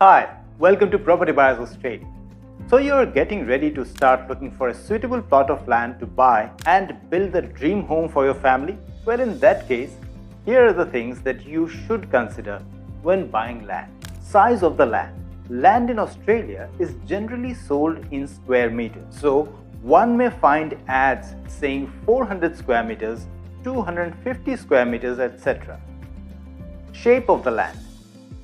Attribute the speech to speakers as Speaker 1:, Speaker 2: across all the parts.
Speaker 1: Hi, welcome to Property Buyers Australia. So you're getting ready to start looking for a suitable plot of land to buy and build the dream home for your family? Well, in that case, here are the things that you should consider when buying land. Size of the land. Land in Australia is generally sold in square meters. So one may find ads saying 400 square meters, 250 square meters, etc. Shape of the land.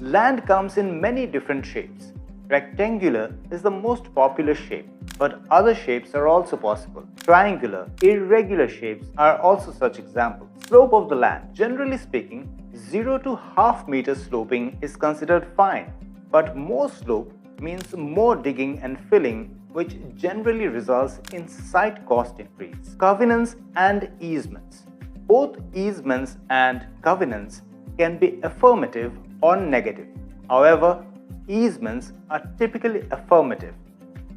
Speaker 1: Land comes in many different shapes. Rectangular is the most popular shape, but other shapes are also possible. Triangular, irregular shapes are also such examples. Slope of the land. Generally speaking, 0 to half meter sloping is considered fine, but more slope means more digging and filling, which generally results in site cost increase. Covenants and easements. Both easements and covenants can be affirmative or negative. However, easements are typically affirmative,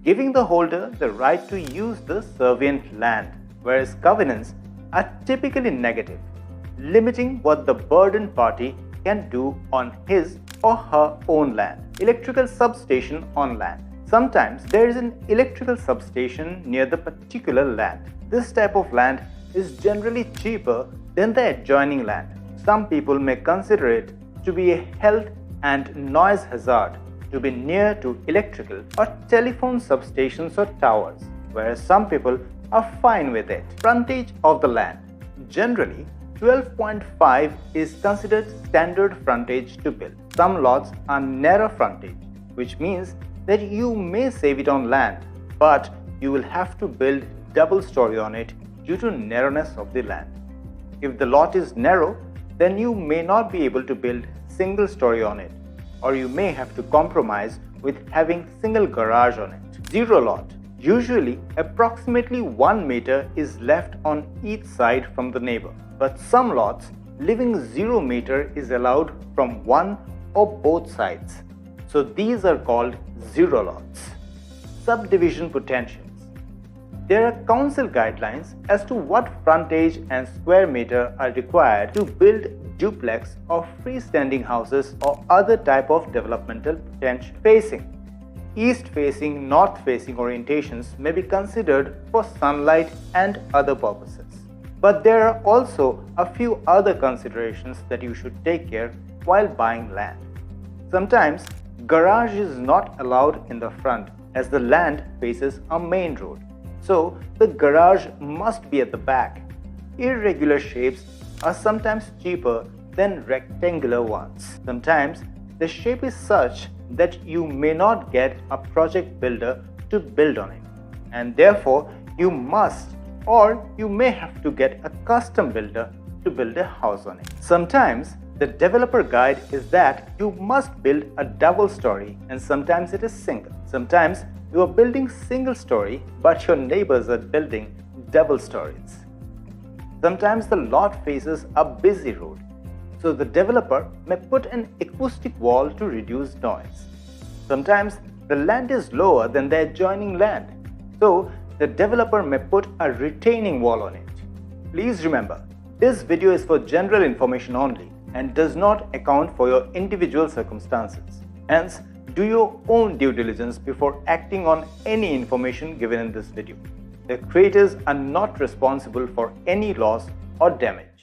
Speaker 1: giving the holder the right to use the servient land, whereas covenants are typically negative, limiting what the burdened party can do on his or her own land. Electrical substation on land. Sometimes there is an electrical substation near the particular land. This type of land is generally cheaper than the adjoining land. Some people may consider it to be a health and noise hazard to be near to electrical or telephone substations or towers, whereas some people are fine with it. Frontage of the land. Generally, 12.5 is considered standard frontage to build. Some lots are narrow frontage, which means that you may save it on land, but you will have to build double story on it due to narrowness of the land. If the lot is narrow, then you may not be able to build single story on it, or you may have to compromise with having single garage on it. Zero lot. Usually, approximately 1 meter is left on each side from the neighbor, but some lots leaving 0 meter is allowed from one or both sides. So these are called zero lots. Subdivision potentials. There are council guidelines as to what frontage and square meter are required to build duplex or freestanding houses or other type of developmental potential. Facing. East facing, north facing orientations may be considered for sunlight and other purposes. But there are also a few other considerations that you should take care while buying land. Sometimes garage is not allowed in the front as the land faces a main road. So the garage must be at the back. Irregular shapes are sometimes cheaper than rectangular ones. Sometimes the shape is such that you may not get a project builder to build on it, and therefore you must or you may have to get a custom builder to build a house on it. Sometimes the developer guide is that you must build a double story, and sometimes it is single. Sometimes you are building single story, but your neighbors are building double stories. Sometimes the lot faces a busy road, so the developer may put an acoustic wall to reduce noise. Sometimes the land is lower than the adjoining land, so the developer may put a retaining wall on it. Please remember, this video is for general information only and does not account for your individual circumstances. Hence, do your own due diligence before acting on any information given in this video. The creators are not responsible for any loss or damage.